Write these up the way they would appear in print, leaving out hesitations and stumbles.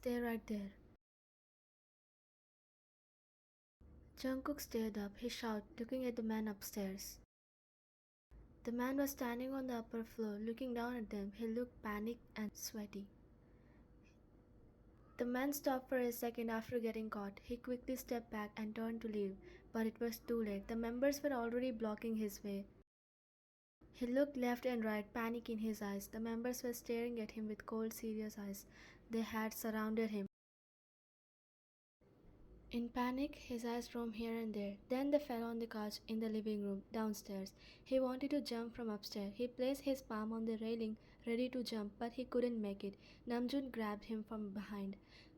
Stay right there. Jungkook stared up, he shouted, looking at the man upstairs. The man was standing on the upper floor, looking down at them. He looked panicked and sweaty. The man stopped for a second after getting caught. He quickly stepped back and turned to leave, but it was too late. The members were already blocking his way. He looked left and right, panic in his eyes. The members were staring at him with cold, serious eyes. They had surrounded him. In panic, his eyes roamed here and there. Then they fell on the couch in the living room downstairs. He wanted to jump from upstairs. He placed his palm on the railing, ready to jump, but he couldn't make it. Namjoon grabbed him from behind.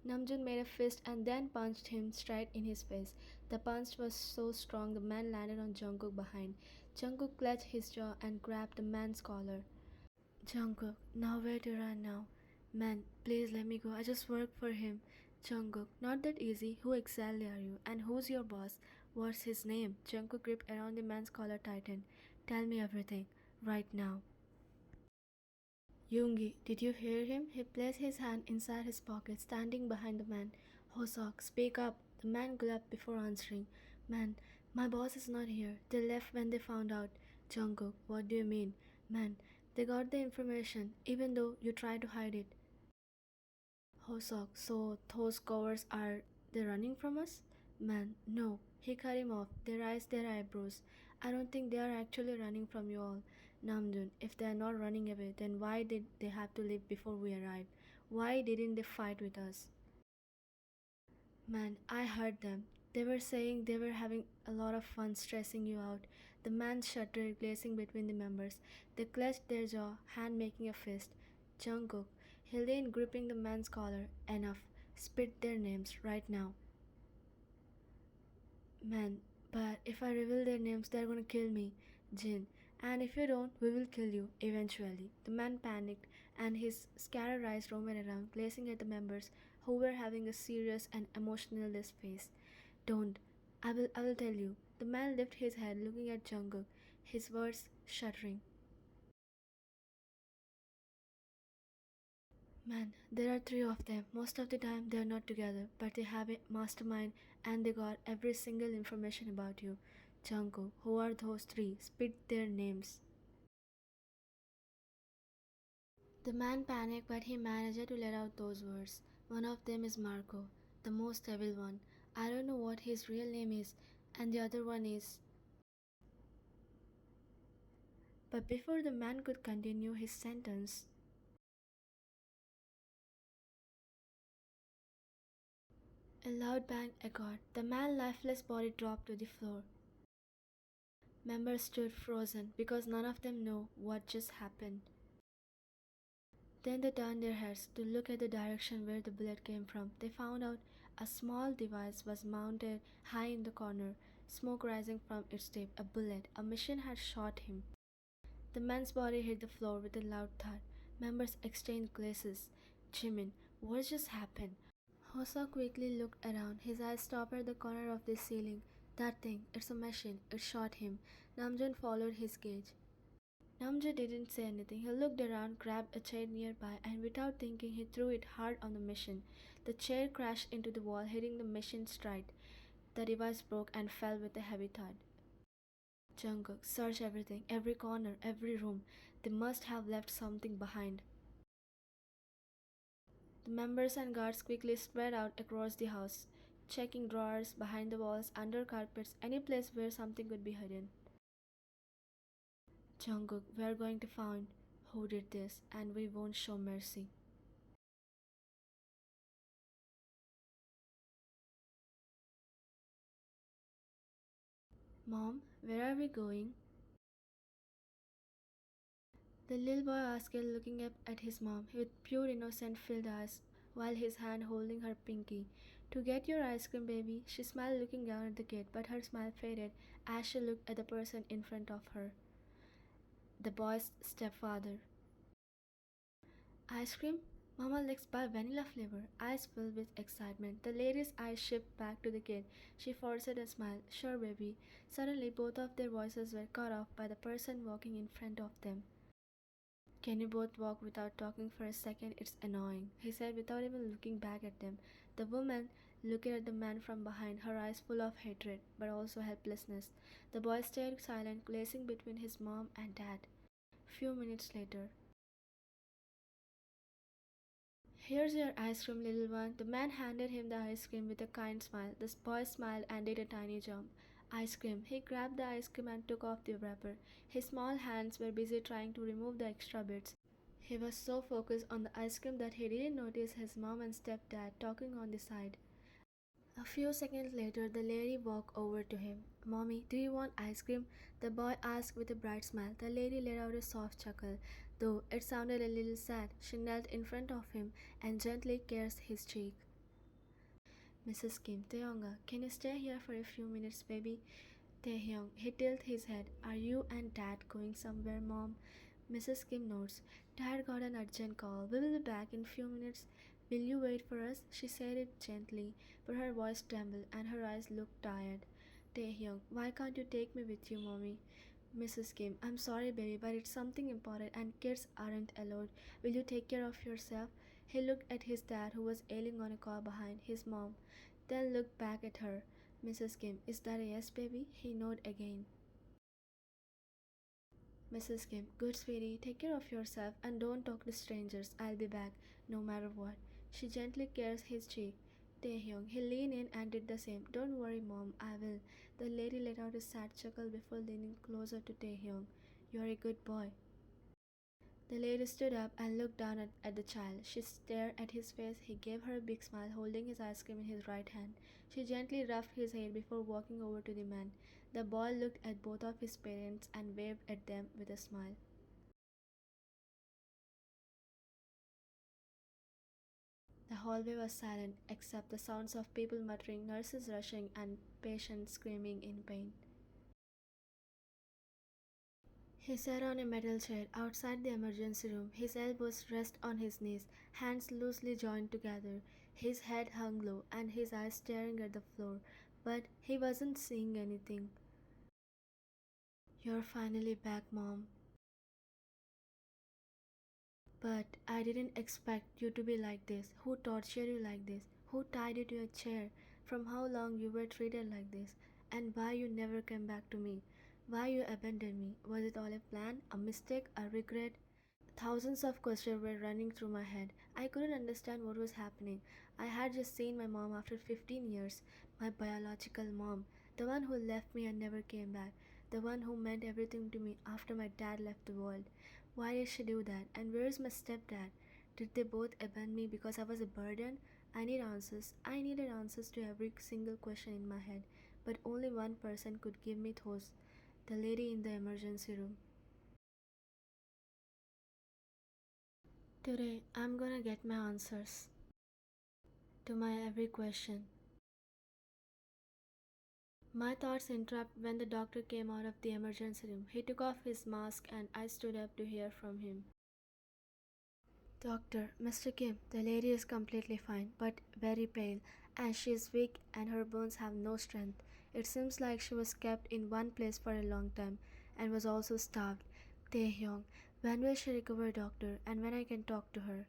Namjoon made a fist and then punched him straight in his face. The punch was so strong the man landed on Jungkook behind. Jungkook clenched his jaw and grabbed the man's collar. Jungkook, nowhere to run now. Man, please let me go. I just work for him. Jungkook, not that easy. Who exactly are you? And who's your boss? What's his name? Jungkook gripped around the man's collar tightened. Tell me everything. Right now. Yoongi, did you hear him? He placed his hand inside his pocket, standing behind the man. Hosok, speak up. The man gulped before answering. Man, my boss is not here. They left when they found out. Jungkook, what do you mean? Man, they got the information, even though you tried to hide it. Hosok, so those cowards are they running from us? Man, no. He cut him off. They raised their eyebrows. I don't think they are actually running from you all. Namjoon, if they are not running away, then why did they have to leave before we arrived? Why didn't they fight with us? Man, I heard them. They were saying they were having a lot of fun stressing you out. The man shuddered, gazing between the members. They clenched their jaw, hand making a fist. Jungkook, he leaned, gripping the man's collar. Enough. Spit their names right now. Man, but if I reveal their names, they're gonna kill me. Jin, and if you don't, we will kill you, eventually. The man panicked, and his scattered eyes roamed around, gazing at the members who were having a serious and emotionless face. Don't. I will tell you. The man lifted his head, looking at Jungkook, his words shuddering. Man, there are three of them. Most of the time they are not together, but they have a mastermind and they got every single information about you. Jungkook, who are those three? Spit their names. The man panicked, but he managed to let out those words. One of them is Marco, the most evil one. I don't know what his real name is, and the other one is. But before the man could continue his sentence, a loud bang echoed. The man's lifeless body dropped to the floor. Members stood frozen because none of them knew what just happened. Then they turned their heads to look at the direction where the bullet came from. They found out a small device was mounted high in the corner, smoke rising from its tip. A bullet, a machine had shot him. The man's body hit the floor with a loud thud. Members exchanged glances. Jimin, what just happened? Hosa quickly looked around. His eyes stopped at the corner of the ceiling. That thing, it's a machine. It shot him. Namjoon followed his gaze. Namjoon didn't say anything. He looked around, grabbed a chair nearby, and without thinking, he threw it hard on the machine. The chair crashed into the wall, hitting the machine straight. The device broke and fell with a heavy thud. Jungkook, search everything, every corner, every room. They must have left something behind. The members and guards quickly spread out across the house, checking drawers, behind the walls, under carpets, any place where something could be hidden. Jungkook, we are going to find who did this, and we won't show mercy. Mom, where are we going? The little boy asked, looking up at his mom with pure innocent filled eyes, while his hand holding her pinky. To get your ice cream, baby, she smiled, looking down at the kid, but her smile faded as she looked at the person in front of her, the boy's stepfather. Ice cream? Mama, let's buy vanilla flavor. Eyes filled with excitement. The lady's eyes shifted back to the kid. She forced a smile. Sure, baby. Suddenly, both of their voices were cut off by the person walking in front of them. Can you both walk without talking for a second? It's annoying, he said without even looking back at them. The woman looked at the man from behind, her eyes full of hatred, but also helplessness. The boy stayed silent, gazing between his mom and dad. Few minutes later, "Here's your ice cream, little one." The man handed him the ice cream with a kind smile. The boy smiled and did a tiny jump. Ice cream. He grabbed the ice cream and took off the wrapper. His small hands were busy trying to remove the extra bits. He was so focused on the ice cream that he didn't notice his mom and stepdad talking on the side. A few seconds later, the lady walked over to him. "Mommy, do you want ice cream?" the boy asked with a bright smile. The lady let out a soft chuckle, though it sounded a little sad. She knelt in front of him and gently kissed his cheek. "Mrs. Kim, Taehyung, can you stay here for a few minutes, baby?" Taehyung, he tilted his head. "Are you and Dad going somewhere, Mom?" Mrs. Kim nods. "Dad got an urgent call. We will be back in few minutes. Will you wait for us?" She said it gently, but her voice trembled and her eyes looked tired. Taehyung, "Why can't you take me with you, Mommy?" Mrs. Kim, "I'm sorry, baby, but it's something important and kids aren't allowed. Will you take care of yourself?" He looked at his dad, who was ailing on a car behind his mom, then looked back at her. Mrs. Kim, "Is that a yes, baby?" He nodded again. Mrs. Kim, "Good, sweetie. Take care of yourself and don't talk to strangers. I'll be back, no matter what." She gently kissed his cheek. Taehyung, he leaned in and did the same. "Don't worry, Mom, I will." The lady let out a sad chuckle before leaning closer to Taehyung. "You're a good boy." The lady stood up and looked down at the child. She stared at his face. He gave her a big smile, holding his ice cream in his right hand. She gently rubbed his hair before walking over to the man. The boy looked at both of his parents and waved at them with a smile. The hallway was silent, except the sounds of people muttering, nurses rushing, and patients screaming in pain. He sat on a metal chair outside the emergency room. His elbows rested on his knees, hands loosely joined together. His head hung low and his eyes staring at the floor, but he wasn't seeing anything. "You're finally back, Mom. But I didn't expect you to be like this. Who tortured you like this? Who tied you to a chair? From how long you were treated like this? And why you never came back to me? Why you abandoned me? Was it all a plan, a mistake, a regret?" Thousands of questions were running through my head. I couldn't understand what was happening. I had just seen my mom after 15 years, my biological mom, the one who left me and never came back, the one who meant everything to me after my dad left the world. Why did she do that? And where is my stepdad? Did they both abandon me because I was a burden? I need answers. I needed answers to every single question in my head, but only one person could give me those: the lady in the emergency room. Today, I'm gonna get my answers to my every question. My thoughts interrupted when the doctor came out of the emergency room. He took off his mask and I stood up to hear from him. "Doctor, Mr. Kim, the lady is completely fine, but very pale, and she is weak and her bones have no strength. It seems like she was kept in one place for a long time and was also starved." Taehyung, "When will she recover, doctor, and when I can talk to her?"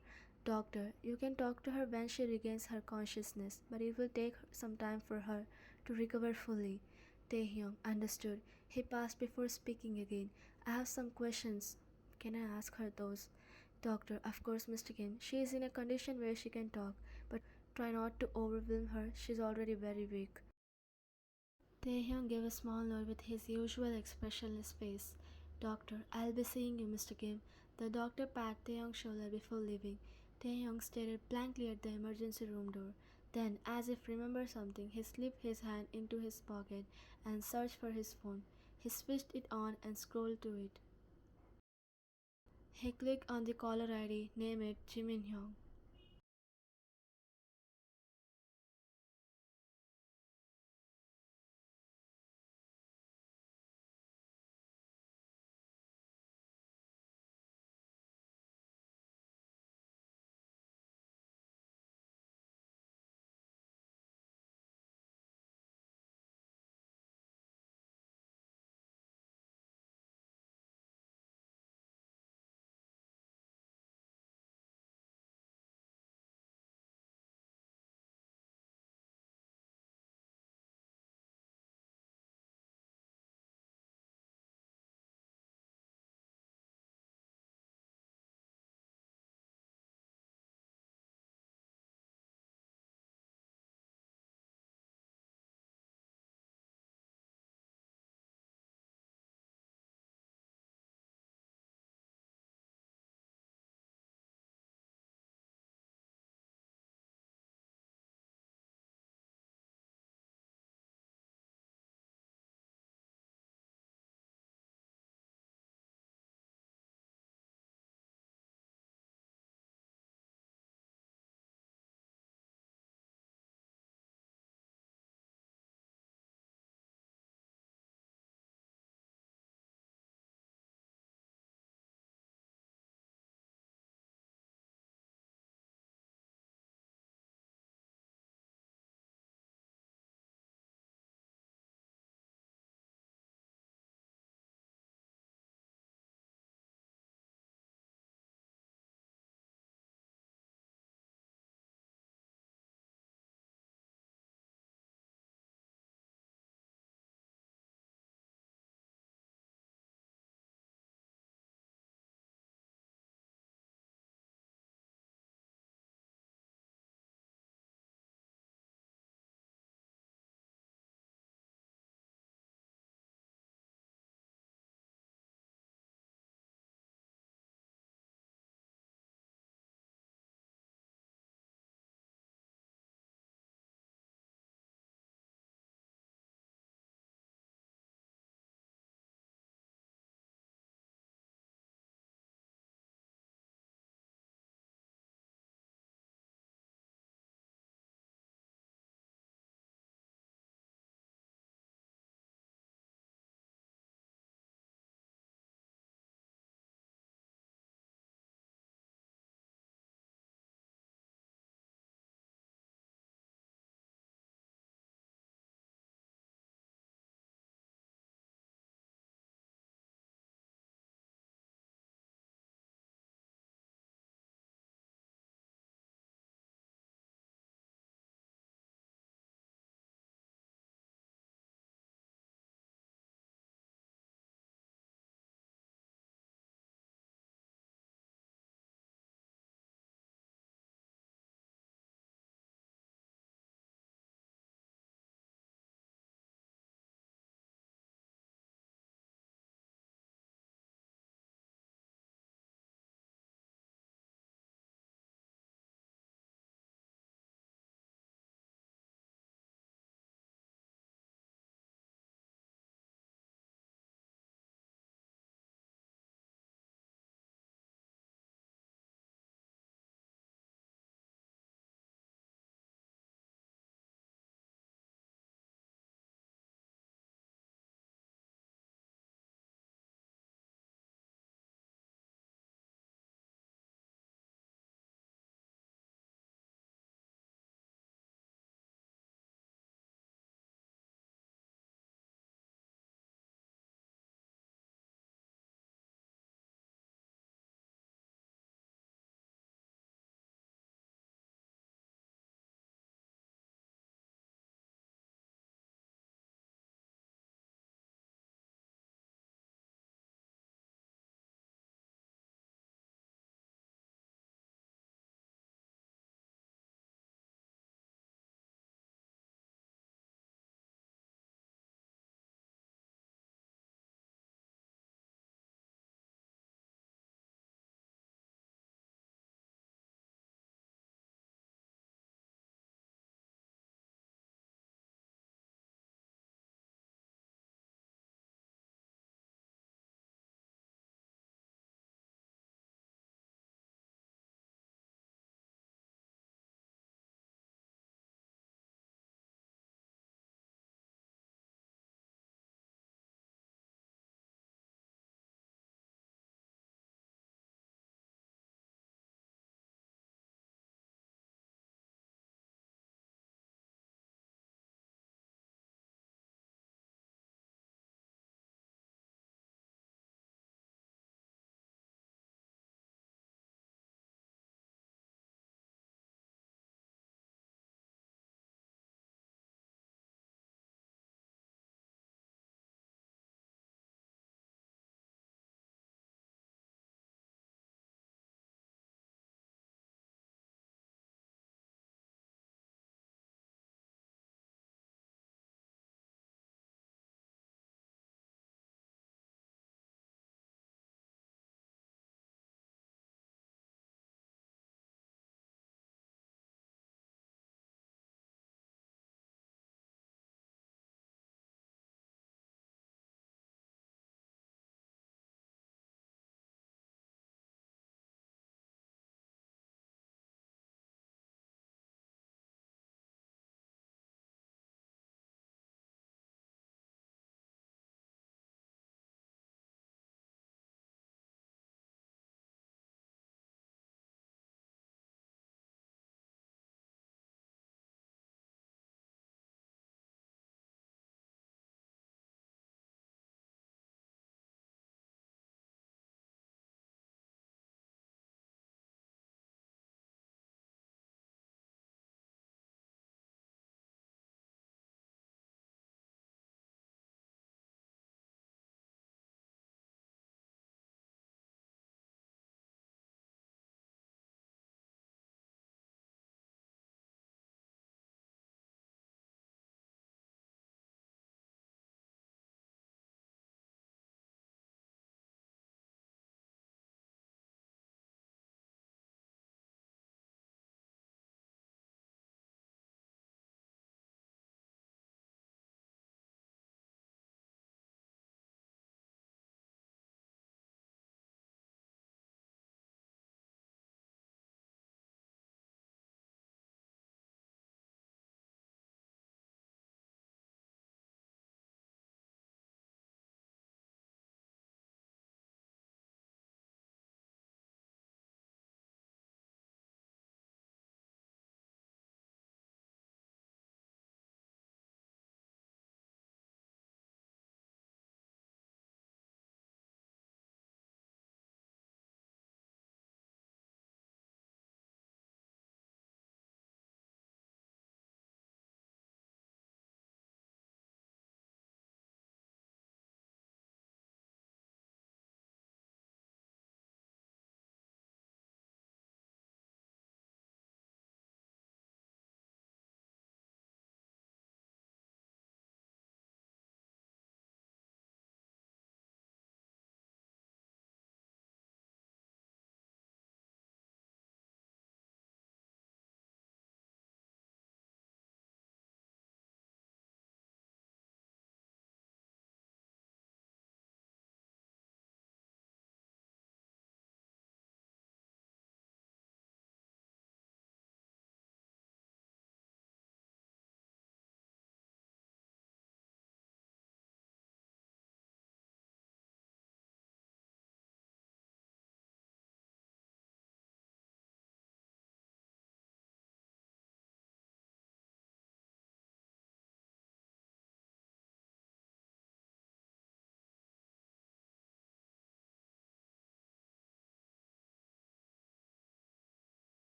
"Doctor, you can talk to her when she regains her consciousness, but it will take some time for her to recover fully." Taehyung, "Understood." He paused before speaking again. "I have some questions. Can I ask her those?" "Doctor, of course, Mr. Kim. She is in a condition where she can talk, but try not to overwhelm her. She's already very weak." Taehyung gave a small nod with his usual expressionless face. "Doctor, I'll be seeing you, Mr. Kim." The doctor patted Taehyung's shoulder before leaving. Taehyung stared blankly at the emergency room door. Then, as if remember something, he slipped his hand into his pocket and searched for his phone. He switched it on and scrolled to it. He clicked on the caller ID, named it Jimin Hyung.